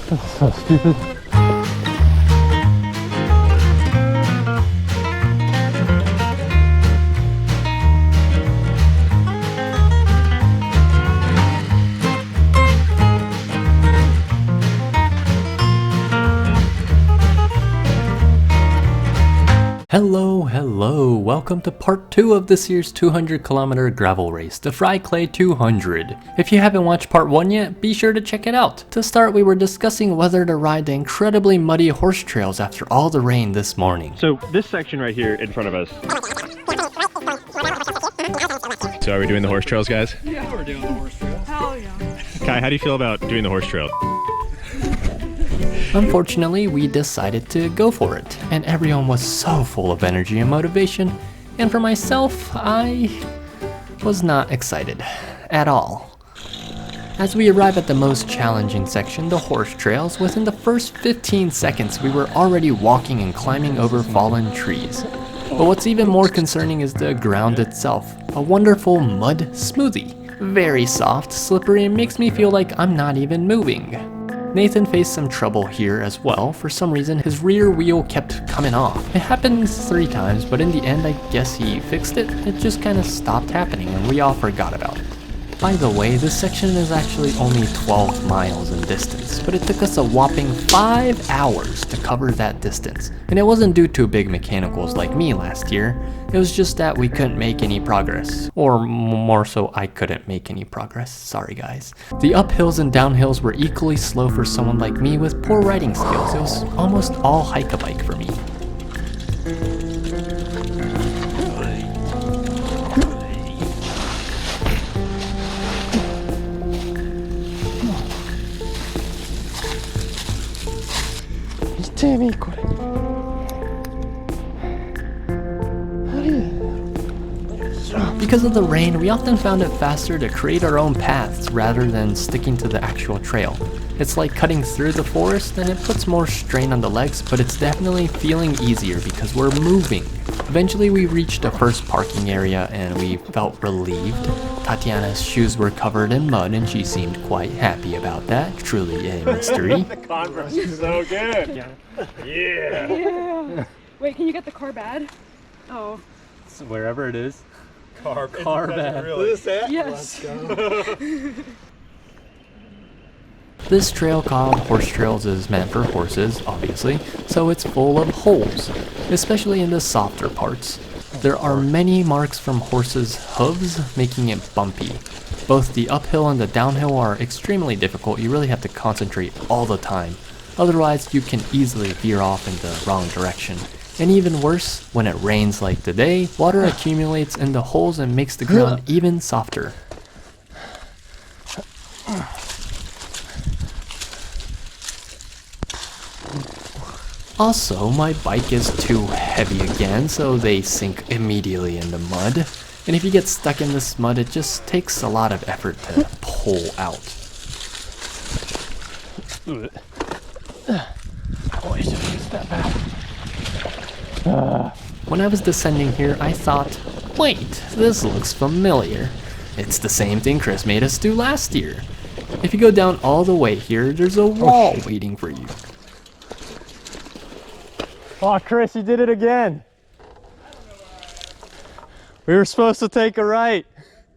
So stupid. Hello, welcome to part 2 of this year's 200km gravel race, the Fry Clay 200. If you haven't watched part 1 yet, be sure to check it out. To start, we were discussing whether to ride the incredibly muddy horse trails after all the rain this morning. So this section right here in front of us. So are we doing the horse trails, guys? Yeah, we're doing the horse trails. Hell yeah. Kai, how do you feel about doing the horse trail? Unfortunately, we decided to go for it, and everyone was so full of energy and motivation, and for myself, I was not excited at all. As we arrive at the most challenging section, the horse trails, within the first 15 seconds we were already walking and climbing over fallen trees. But what's even more concerning is the ground itself, a wonderful mud smoothie. Very soft, slippery, and makes me feel like I'm not even moving. Nathan faced some trouble here as well. For some reason, his rear wheel kept coming off. It happened 3 times, but in the end, I guess he fixed it. It just kind of stopped happening and we all forgot about it. By the way, this section is actually only 12 miles in distance, but it took us a whopping 5 hours to cover that distance. And it wasn't due to big mechanicals like me last year, it was just that we couldn't make any progress. Or more so, I couldn't make any progress, sorry guys. The uphills and downhills were equally slow for someone like me with poor riding skills. It was almost all hike-a-bike for me. Because of the rain, we often found it faster to create our own paths rather than sticking to the actual trail. It's like cutting through the forest and it puts more strain on the legs, but it's definitely feeling easier because we're moving. Eventually we reached the first parking area and we felt relieved. Tatiana's shoes were covered in mud and she seemed quite happy about that. Truly a mystery. The Converse is so good. Yeah. Wait, can you get the car bad? Oh. So wherever it is. Car bad. Really? Is this it? Yes. This trail called Horse Trails is meant for horses, obviously, so it's full of holes, especially in the softer parts. There are many marks from horses' hooves, making it bumpy. Both the uphill and the downhill are extremely difficult. You really have to concentrate all the time. Otherwise, you can easily veer off in the wrong direction. And even worse, when it rains like today, water accumulates in the holes and makes the ground even softer. Also, my bike is too heavy again, so they sink immediately in the mud. And if you get stuck in this mud, it just takes a lot of effort to pull out. Oh, I should have stepped back. When I was descending here, I thought, wait, this looks familiar. It's the same thing Chris made us do last year. If you go down all the way here, there's a wall waiting for you. Oh, Chris, you did it again. We were supposed to take a right.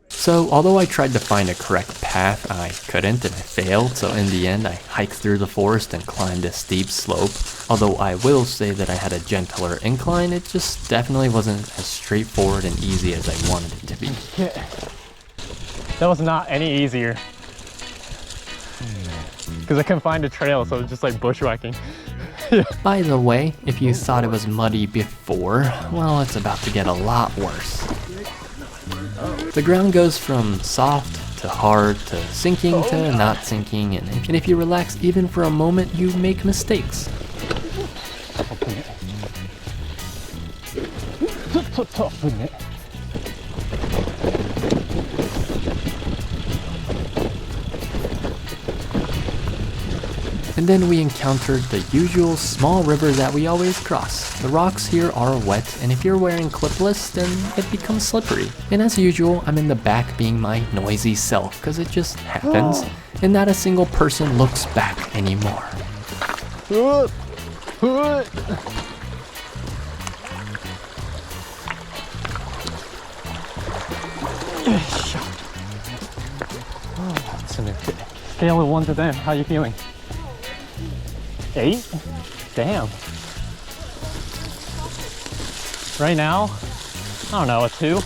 So, although I tried to find a correct path, I couldn't and I failed, so in the end I hiked through the forest and climbed a steep slope. Although I will say that I had a gentler incline, it just definitely wasn't as straightforward and easy as I wanted it to be. That was not any easier. Because I couldn't find a trail, so it was just like bushwhacking. By the way, if you thought it was muddy before, well, it's about to get a lot worse. The ground goes from soft to hard to sinking to not sinking, and if you relax even for a moment, you make mistakes. And then we encountered the usual small river that we always cross. The rocks here are wet, and if you're wearing clipless, then it becomes slippery. And as usual, I'm in the back being my noisy self, because it just happens, and not a single person looks back anymore. Scale of 1 to 10, how you feeling? 8? Damn. Right now, I don't know, a 2?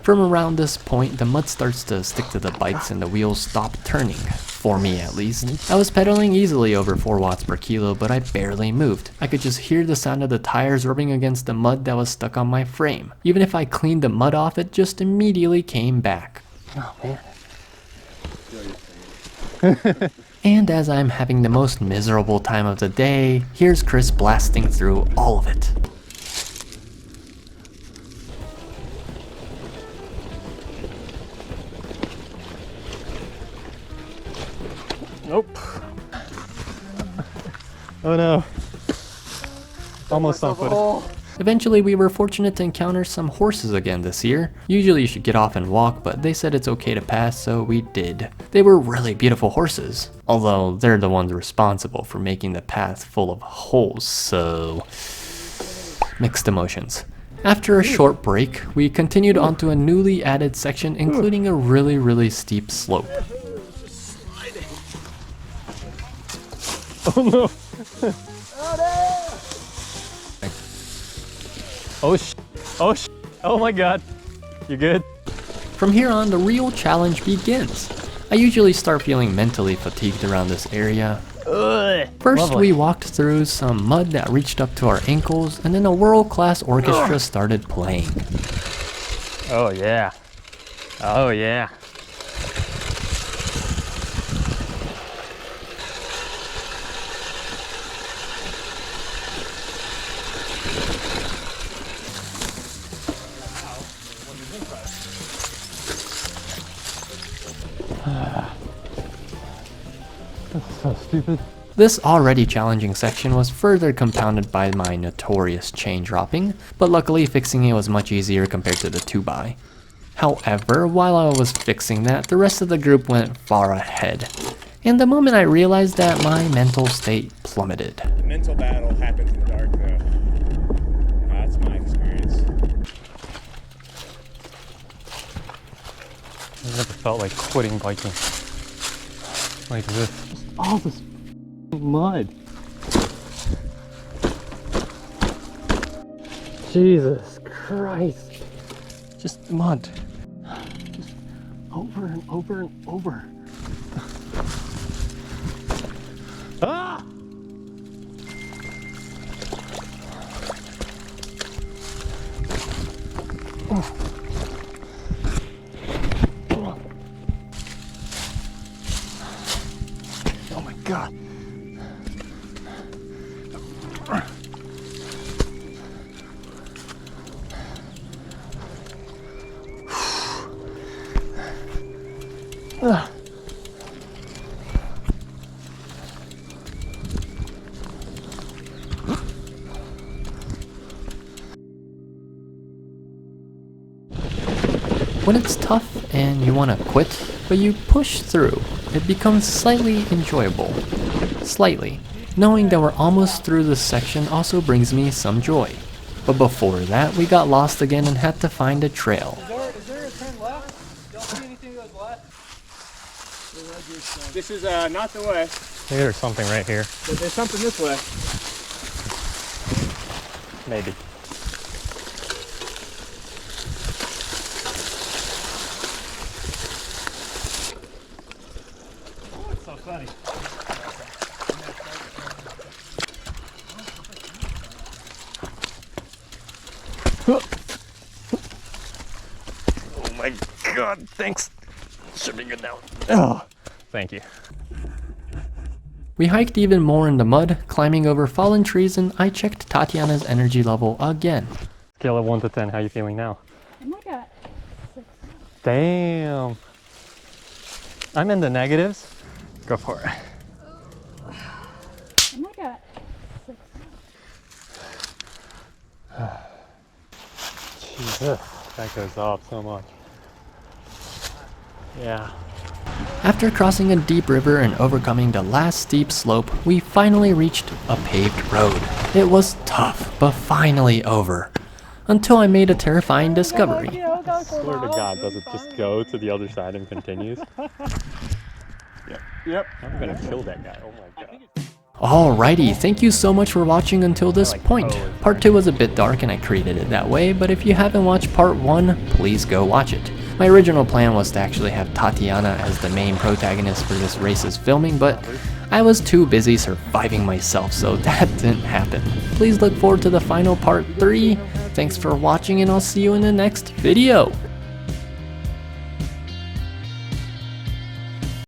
From around this point, the mud starts to stick to the bikes and the wheels stop turning. For me at least. I was pedaling easily over 4 watts per kilo, but I barely moved. I could just hear the sound of the tires rubbing against the mud that was stuck on my frame. Even if I cleaned the mud off, it just immediately came back. Oh man. And as I'm having the most miserable time of the day, here's Chris blasting through all of it. Nope. Oh no. Almost on foot. Eventually, we were fortunate to encounter some horses again this year. Usually you should get off and walk, but they said it's okay to pass, so we did. They were really beautiful horses, although they're the ones responsible for making the path full of holes, so mixed emotions. After a short break, we continued onto a newly added section, including a really steep slope. Oh no! Oh sh! Oh sh! Oh my god! You good? From here on, the real challenge begins. I usually start feeling mentally fatigued around this area. First, we walked through some mud that reached up to our ankles, and then a world-class orchestra started playing. Oh yeah. Oh yeah. That's so stupid. This already challenging section was further compounded by my notorious chain dropping, but luckily fixing it was much easier compared to the 2x. However, while I was fixing that, the rest of the group went far ahead. And the moment I realized that, my mental state plummeted. The mental battle happens in the dark, though. That's my experience. I never felt like quitting biking like this. Just all this mud. Jesus Christ. Just mud. Just over and over and over. Ah! Oh. Oh my God. When it's tough and you want to quit, but you push through, it becomes slightly enjoyable. Slightly. Knowing that we're almost through this section also brings me some joy. But before that, we got lost again and had to find a trail. Is there a turn left? Don't see anything that goes left. This is not the way, Maybe there's something right here. but there's something this way. Maybe. So funny. Oh my God, thanks. Should be good now. Oh, thank you. We hiked even more in the mud, climbing over fallen trees, and I checked Tatiana's energy level again. Scale of 1 to 10, how you feeling now? I'm like at 6. Damn. I'm in the negatives. Go for it. I'm like at 6. Jesus. That goes up so much. Yeah. After crossing a deep river and overcoming the last steep slope, we finally reached a paved road. It was tough, but finally over. Until I made a terrifying discovery. I swear to God, does it just go to the other side and continues? Yep. I'm gonna kill that guy. Oh my God. Alrighty, thank you so much for watching until this point. Part 2 was a bit dark and I created it that way, but if you haven't watched part 1, please go watch it. My original plan was to actually have Tatiana as the main protagonist for this race's filming, but I was too busy surviving myself, so that didn't happen. Please look forward to the final part 3. Thanks for watching and I'll see you in the next video.